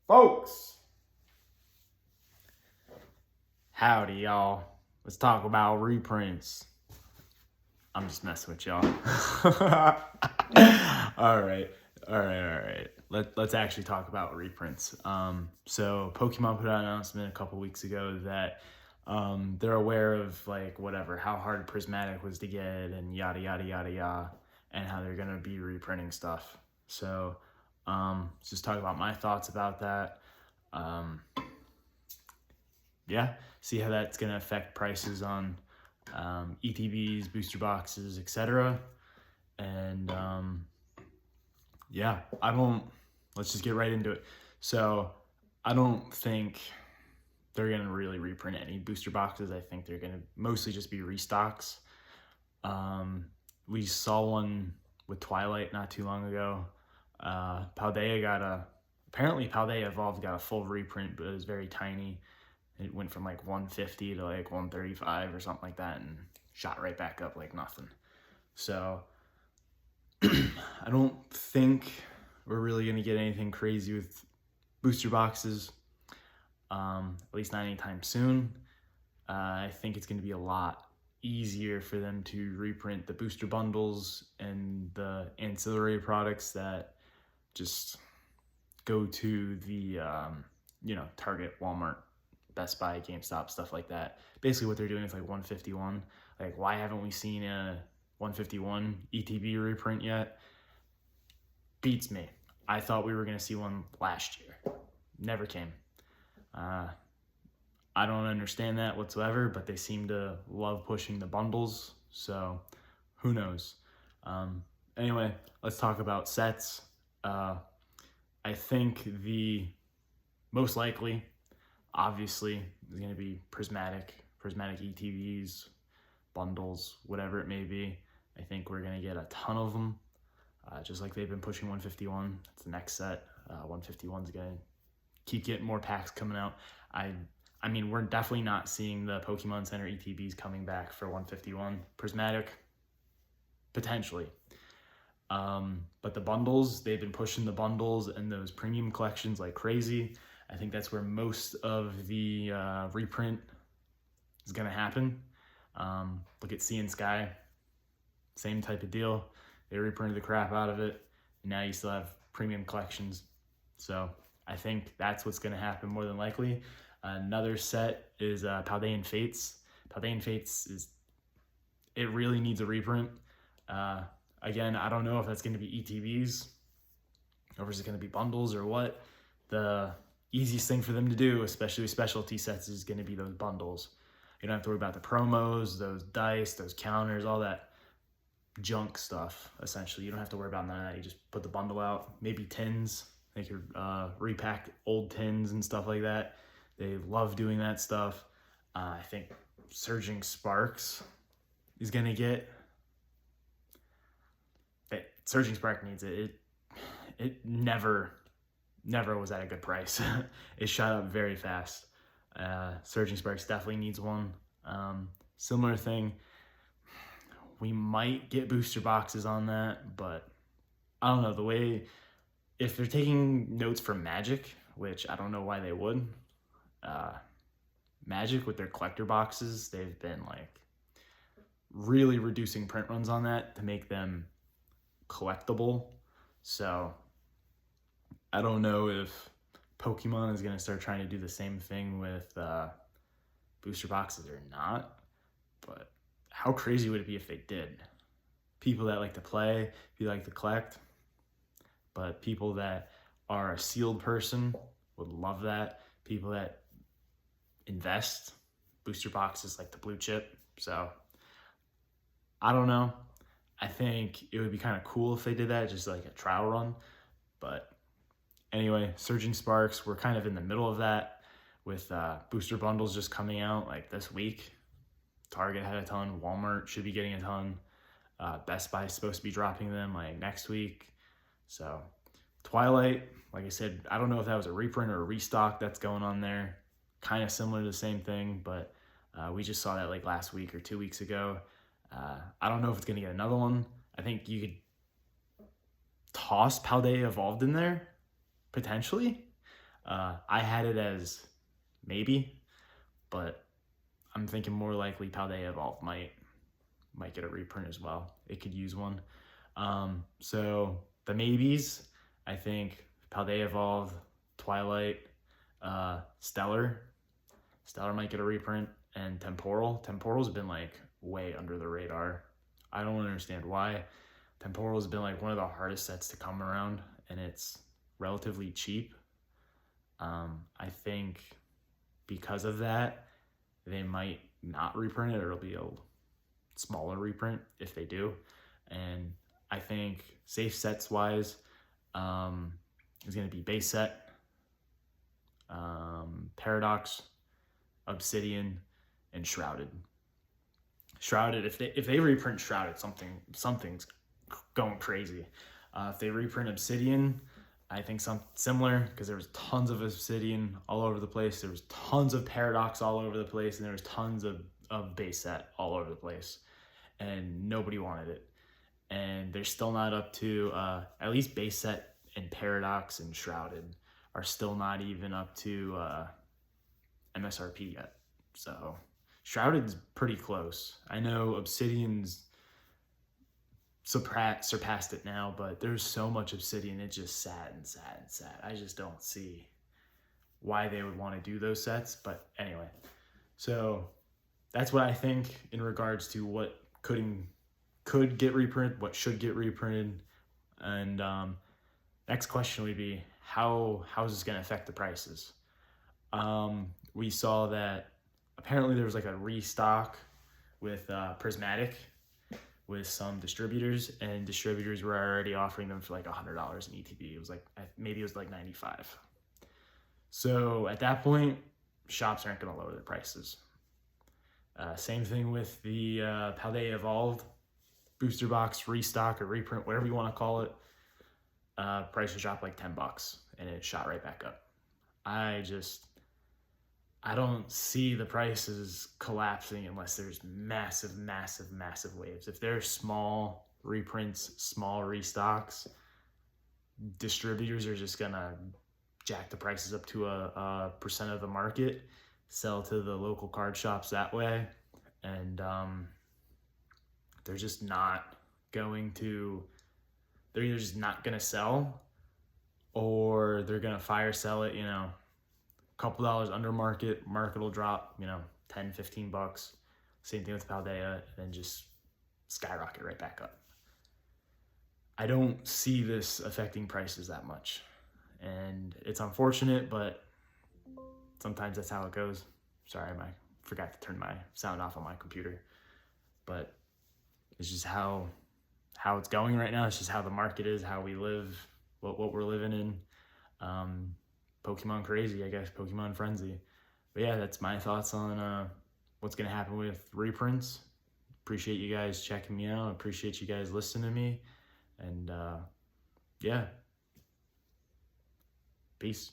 Folks, howdy y'all. Let's talk about reprints. I'm just messing with y'all. All right. Let's actually talk about reprints. So Pokemon put out an announcement a couple weeks ago that they're aware of like whatever, how hard Prismatic was to get and yada yada yada yada, and how they're gonna be reprinting stuff. So let's just talk about my thoughts about that. See how that's gonna affect prices on ETBs, booster boxes, etc. And let's just get right into it. So I don't think they're gonna really reprint any booster boxes. I think they're gonna mostly just be restocks. We saw one with Twilight not too long ago. Paldea Evolved got a full reprint, but it was very tiny. It went from like 150 to like 135 or something like that and shot right back up like nothing. So I don't think we're really going to get anything crazy with booster boxes, at least not anytime soon. I think it's going to be a lot easier for them to reprint the booster bundles and the ancillary products that just go to the, Target, Walmart, Best Buy, GameStop, stuff like that. Basically what they're doing is like 151. Like, why haven't we seen a 151 ETB reprint yet? Beats me. I thought we were going to see one last year. Never came. I don't understand that whatsoever, but they seem to love pushing the bundles, so who knows? Anyway, let's talk about sets. I think the most likely, obviously, is going to be Prismatic ETVs, bundles, whatever it may be. I think we're going to get a ton of them, just like they've been pushing 151. That's the next set. 151's going to keep getting more packs coming out. I mean, we're definitely not seeing the Pokemon Center ETBs coming back for 151. Prismatic, potentially. But the bundles, they've been pushing the bundles and those premium collections like crazy. I think that's where most of the reprint is going to happen. Look at Sea and Sky. Same type of deal. They reprinted the crap out of it. And now you still have premium collections. So I think that's what's going to happen more than likely. Another set is Paldean Fates. Paldean Fates it really needs a reprint. Again, I don't know if that's going to be ETBs or is it going to be bundles or what. The easiest thing for them to do, especially with specialty sets, is going to be those bundles. You don't have to worry about the promos, those dice, those counters, all that junk stuff, essentially. You don't have to worry about none of that. You just put the bundle out, maybe tins. They could repack old tins and stuff like that. They love doing that stuff. I think Surging Sparks is going to get... Surging Spark needs it. It never was at a good price. It shot up very fast. Surging Sparks definitely needs one. Similar thing. We might get booster boxes on that, but I don't know. If they're taking notes from Magic, which I don't know why they would, Magic with their collector boxes, they've been like really reducing print runs on that to make them collectible. So I don't know if Pokemon is going to start trying to do the same thing with booster boxes or not, but how crazy would it be if they did? People that like to play, people like to collect, but people that are a sealed person would love that. People that invest, booster boxes like the blue chip. So I don't know. I think it would be kind of cool if they did that, just like a trial run. But anyway, Surging Sparks, we're kind of in the middle of that with booster bundles just coming out like this week. Target had a ton. Walmart should be getting a ton. Best Buy is supposed to be dropping them like next week. So Twilight, like I said, I don't know if that was a reprint or a restock that's going on there. Kind of similar to the same thing, but we just saw that like last week or 2 weeks ago. I don't know if it's going to get another one. I think you could toss Paldean Evolved in there, potentially. I had it as maybe, but I'm thinking more likely Paldea Evolve might get a reprint as well. It could use one. So the maybes, I think Paldea Evolve, Twilight, Stellar might get a reprint, and Temporal's been like way under the radar. I don't understand why. Temporal's been like one of the hardest sets to come around, and it's relatively cheap. I think because of that, they might not reprint it, or it'll be a smaller reprint if they do. And I think safe sets wise is going to be base set, Paradox, Obsidian, and Shrouded. If they reprint Shrouded, something's going crazy. If they reprint Obsidian, I think some similar, because there was tons of Obsidian all over the place. There was tons of Paradox all over the place, and there was tons of base set all over the place, and nobody wanted it. And they're still not up to, at least base set and Paradox and Shrouded are still not even up to MSRP yet. So Shrouded's pretty close. I know Obsidian's surpassed it now, but there's so much Obsidian, it just sat and sat and sat. I just don't see why they would want to do those sets. But anyway, so that's what I think in regards to what could get reprinted, what should get reprinted. And next question would be, how is this going to affect the prices? We saw that apparently there was like a restock with Prismatic with some distributors, and distributors were already offering them for like $100 in ETB. It was like, maybe it was like 95. So at that point, shops aren't going to lower their prices. Same thing with the Paldea Evolved booster box restock or reprint, whatever you want to call it. Prices dropped like $10 and it shot right back up. I don't see the prices collapsing unless there's massive waves. If there's small reprints, small restocks, distributors are just gonna jack the prices up to a percent of the market, sell to the local card shops that way, and they're just not going to, they're either just not gonna sell, or they're gonna fire sell it, couple dollars under market will drop, $10, $15. Same thing with Paldea, and then just skyrocket right back up. I don't see this affecting prices that much, and it's unfortunate, but sometimes that's how it goes. Sorry, I forgot to turn my sound off on my computer, but it's just how it's going right now. It's just how the market is, how we live, what we're living in. Pokemon crazy, I guess, Pokemon frenzy. But yeah, that's my thoughts on what's going to happen with reprints. Appreciate you guys checking me out. Appreciate you guys listening to me. And yeah, peace.